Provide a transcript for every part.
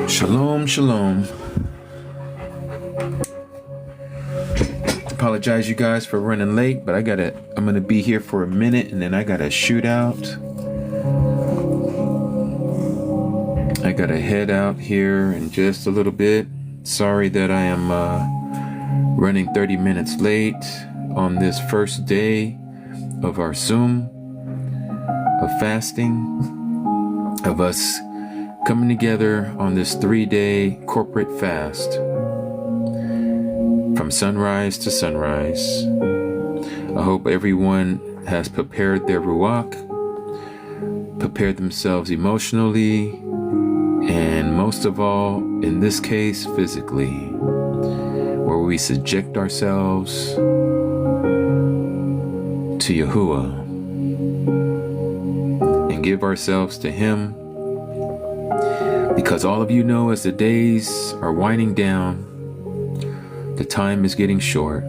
Shalom, shalom. Apologize, you guys, for running late, but I'm gonna be here for a minute, and then I gotta shoot out. I gotta head out here in just a little bit. Sorry that I am running 30 minutes late on this first day of our Tsum, of fasting, of us coming together on this 3-day corporate fast from sunrise to sunrise. I hope everyone has prepared their ruach, prepared themselves emotionally, and most of all, in this case, physically, where we subject ourselves to Yahuwah and give ourselves to Him. Because all of you know, as the days are winding down, the time is getting short.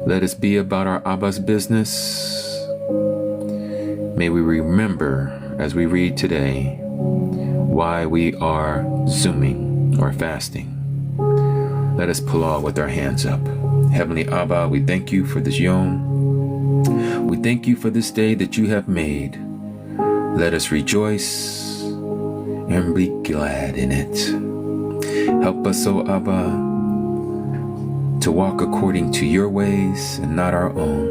Let us be about our Abba's business. May we remember, as we read today, why we are zooming or fasting. Let us pull with our hands up. Heavenly Abba, we thank you for this Yaum. We thank you for this day that you have made. Let us rejoice and be glad in it. Help us, O Abba, to walk according to your ways and not our own.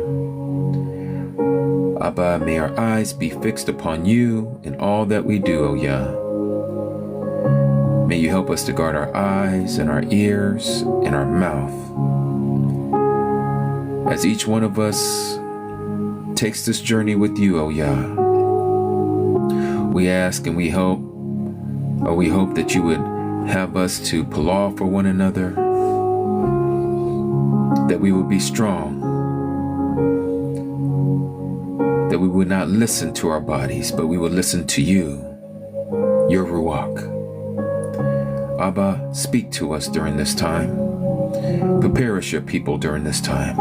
Abba, may our eyes be fixed upon you in all that we do, O Yah. May you help us to guard our eyes and our ears and our mouth. As each one of us takes this journey with you, O Yah, we ask and we hope that you would have us to pull for one another, that we would be strong, that we would not listen to our bodies, but we would listen to you, your ruach. Abba, speak to us during this time. Prepare us, your people, during this time.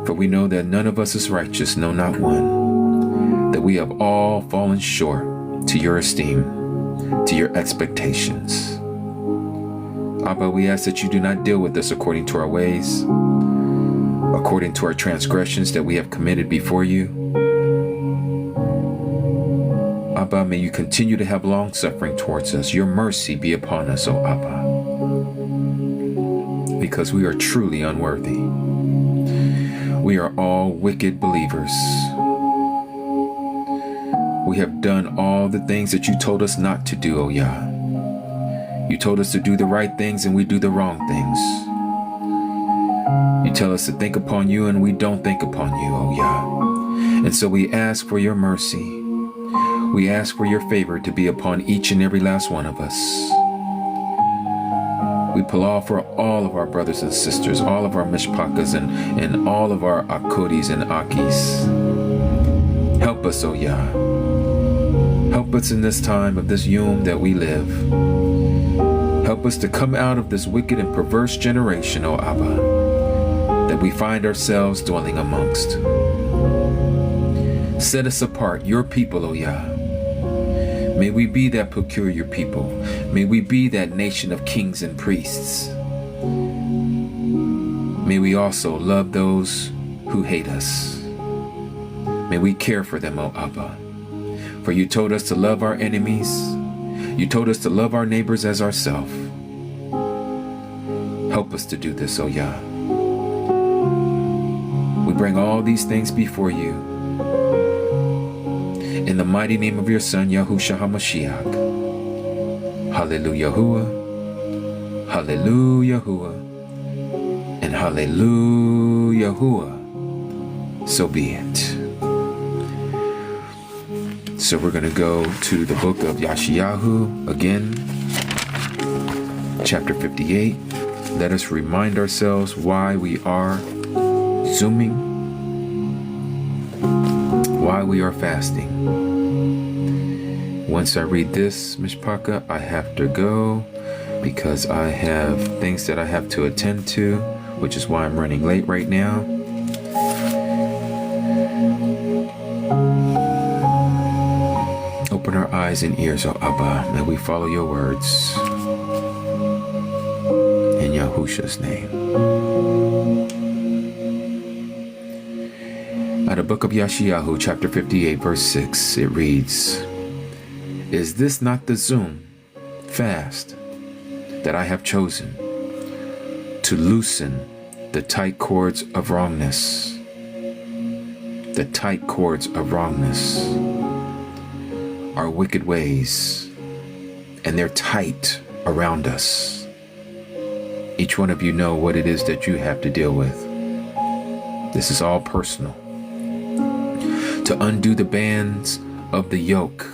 For we know that none of us is righteous, no, not one, that we have all fallen short to your esteem, to your expectations. Abba, we ask that you do not deal with us according to our ways, according to our transgressions that we have committed before you. Abba, may you continue to have long suffering towards us. Your mercy be upon us, O Abba, because we are truly unworthy. We are all wicked believers. We have done all the things that you told us not to do, O Yah. You told us to do the right things and we do the wrong things. You tell us to think upon you and we don't think upon you, O Yah. And so we ask for your mercy. We ask for your favor to be upon each and every last one of us. We pull for all of our brothers and sisters, all of our mishpakas and all of our akodis and akis. Help us, O Yah. Help us in this time of this Yaum that we live. Help us to come out of this wicked and perverse generation, O Abba, that we find ourselves dwelling amongst. Set us apart, your people, O Yah. May we be that peculiar people. May we be that nation of kings and priests. May we also love those who hate us. May we care for them, O Abba. For you told us to love our enemies. You told us to love our neighbors as ourselves. Help us to do this, O Yah. We bring all these things before you. In the mighty name of your Son, Yahushua HaMashiach. Hallelujah, Hallelujah, and Hallelujah. So be it. So we're going to go to the book of Yashayahu again, chapter 58. Let us remind ourselves why we are zooming, why we are fasting. Once I read this, Mishpaka, I have to go because I have things that I have to attend to, which is why I'm running late right now. Open our eyes and ears, O Abba. May we follow your words. In Yahusha's name. Out of the book of Yeshayahu, chapter 58, verse 6, it reads, Is this not the Tsum fast that I have chosen, to loosen the tight cords of wrongness? The tight cords of wrongness are wicked ways, and they're tight around us. Each one of you know what it is that you have to deal with. This is all personal. To undo the bands of the yoke,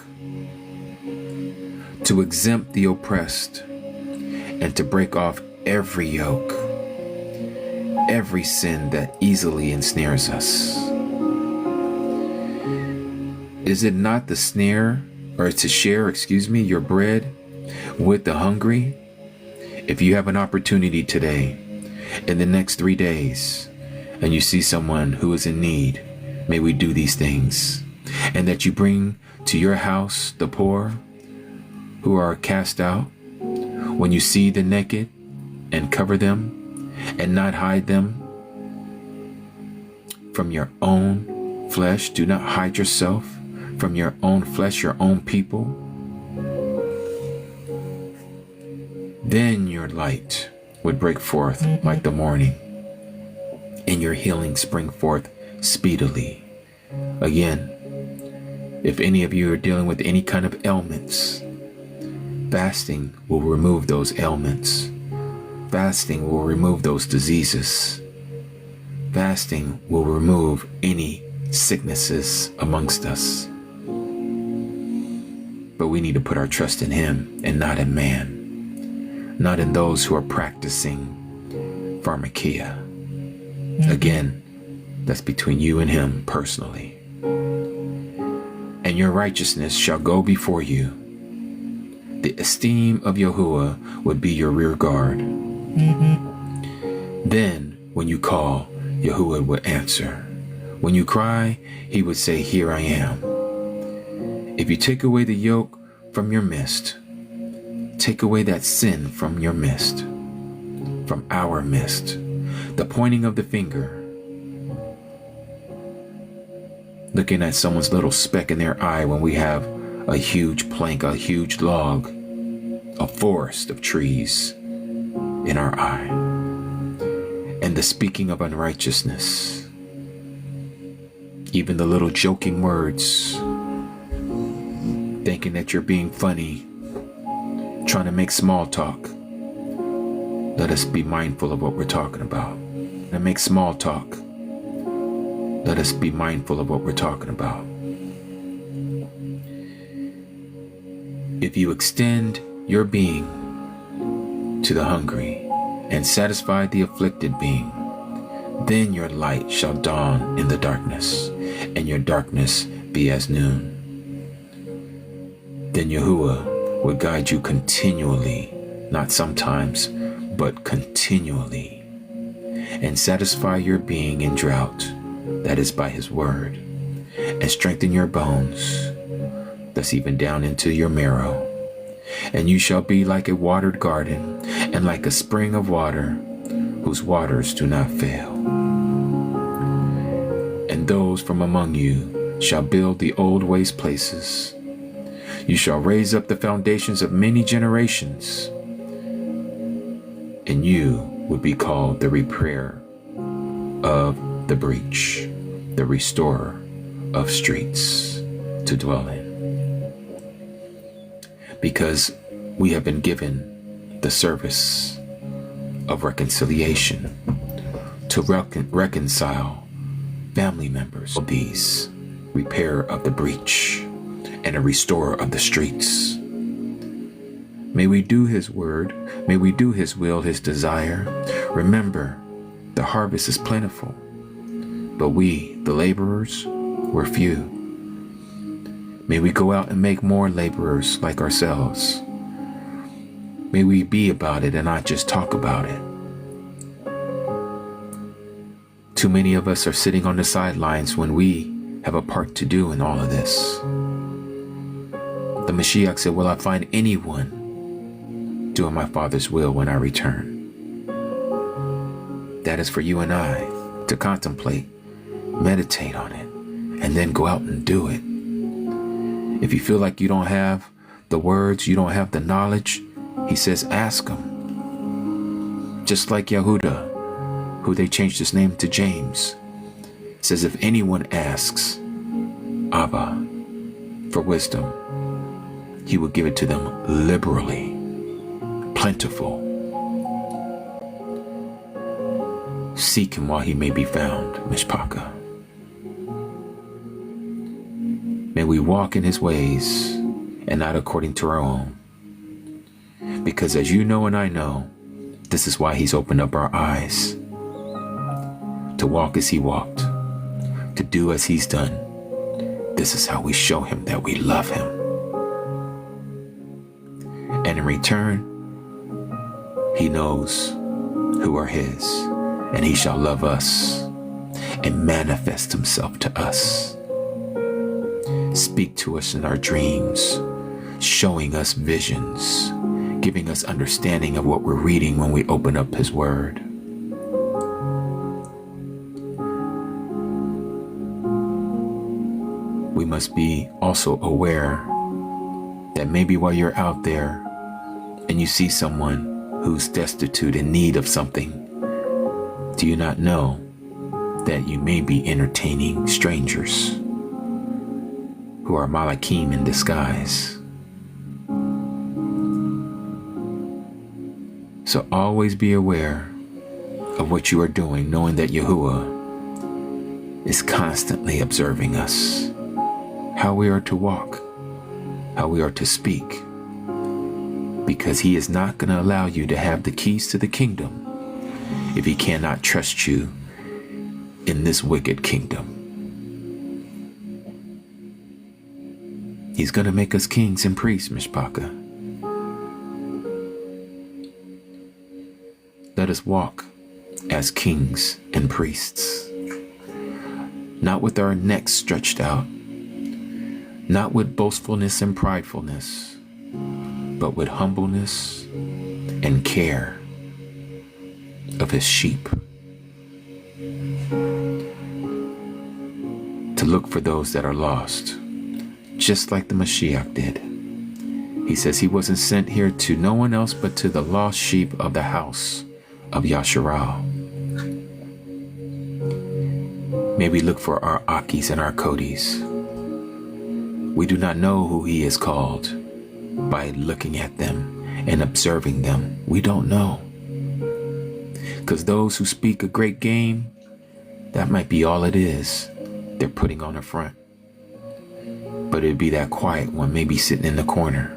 to exempt the oppressed, and to break off every yoke, every sin that easily ensnares us. Is it not the snare, or to share, your bread with the hungry? If you have an opportunity today, in the next 3 days, and you see someone who is in need, may we do these things, and that you bring to your house the poor who are cast out. When you see the naked, and cover them, and not hide them from your own flesh. Do not hide yourself from your own flesh, your own people. Then your light would break forth like the morning, and your healing spring forth speedily. Again, if any of you are dealing with any kind of ailments, fasting will remove those ailments. Fasting will remove those diseases. Fasting will remove any sicknesses amongst us. But we need to put our trust in Him and not in man, not in those who are practicing pharmakia. Again, that's between you and Him personally. And your righteousness shall go before you. The esteem of Yahuwah would be your rear guard. Then, when you call, Yahuwah would answer. When you cry, He would say, Here I am. If you take away the yoke from your midst, take away that sin from your midst, from our midst, the pointing of the finger, looking at someone's little speck in their eye when we have a huge plank, a huge log, a forest of trees in our eye, and the speaking of unrighteousness, even the little joking words, thinking that you're being funny, trying to make small talk. Let us be mindful of what we're talking about. And make small talk. Let us be mindful of what we're talking about. If you extend your being to the hungry and satisfy the afflicted being, then your light shall dawn in the darkness, and your darkness be as noon. Then Yahuwah will guide you continually, not sometimes, but continually, and satisfy your being in drought, that is by His word, and strengthen your bones, thus even down into your marrow. And you shall be like a watered garden, and like a spring of water, whose waters do not fail. And those from among you shall build the old waste places. You shall raise up the foundations of many generations, and you would be called the repairer of the breach, the restorer of streets to dwell in. Because we have been given the service of reconciliation to reconcile family members of these, repair of the breach, and a restorer of the streets. May we do His word, may we do His will, His desire. Remember, the harvest is plentiful, but we, the laborers, were few. May we go out and make more laborers like ourselves. May we be about it and not just talk about it. Too many of us are sitting on the sidelines when we have a part to do in all of this. The Mashiach said, will I find anyone doing my Father's will when I return? That is for you and I to contemplate, meditate on it, and then go out and do it. If you feel like you don't have the words, you don't have the knowledge, he says, ask him. Just like Yehuda, who they changed his name to James, says, if anyone asks Abba for wisdom, he will give it to them liberally, plentiful. Seek him while he may be found, Mishpaka. May we walk in his ways and not according to our own. Because as you know and I know, this is why he's opened up our eyes. To walk as he walked, to do as he's done. This is how we show him that we love him. And in return, he knows who are his, and he shall love us and manifest himself to us. Speak to us in our dreams, showing us visions, giving us understanding of what we're reading when we open up his word. We must be also aware that maybe while you're out there and you see someone who's destitute, in need of something, do you not know that you may be entertaining strangers who are Malachim in disguise? So always be aware of what you are doing, knowing that Yahuwah is constantly observing us, how we are to walk, how we are to speak, because he is not going to allow you to have the keys to the kingdom if he cannot trust you in this wicked kingdom. He's going to make us kings and priests, Mishpaka. Let us walk as kings and priests, not with our necks stretched out, not with boastfulness and pridefulness, but with humbleness and care of his sheep. To look for those that are lost, just like the Mashiach did. He says he wasn't sent here to no one else but to the lost sheep of the house of Yasharal. May we look for our Akis and our Kodis. We do not know who he is called by looking at them and observing them. We don't know. Because those who speak a great game, that might be all it is they're putting on the front. But it'd be that quiet one, maybe sitting in the corner.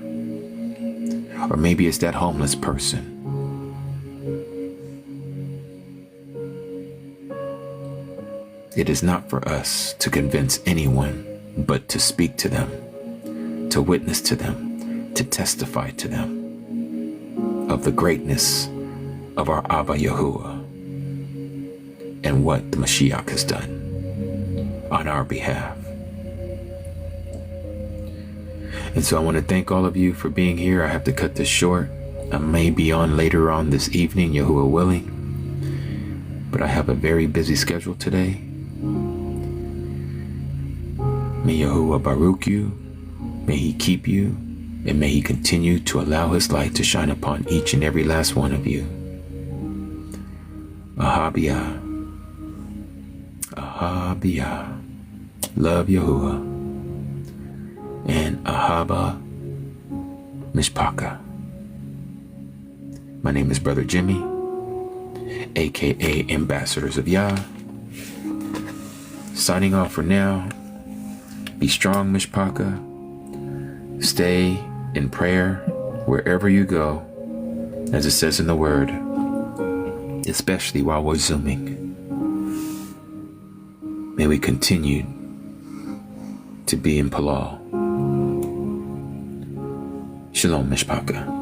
Or maybe it's that homeless person. It is not for us to convince anyone, but to speak to them, to witness to them, to testify to them of the greatness of our Abba Yahuwah and what the Mashiach has done on our behalf. And so I want to thank all of you for being here. I have to cut this short. I may be on later on this evening, Yahuwah willing, but I have a very busy schedule today. May Yahuwah Baruch you, may he keep you, and may he continue to allow his light to shine upon each and every last one of you. Ahabiyah. Ahabiyah. Love Yahuwah. And Ahaba Mishpaka. My name is Brother Jimmy, aka Ambassadors of Yah. Signing off for now. Be strong, Mishpaka. Stay in prayer wherever you go, as it says in the word, especially while we're Zooming. May we continue to be in Palal. Shalom, Mishpaka.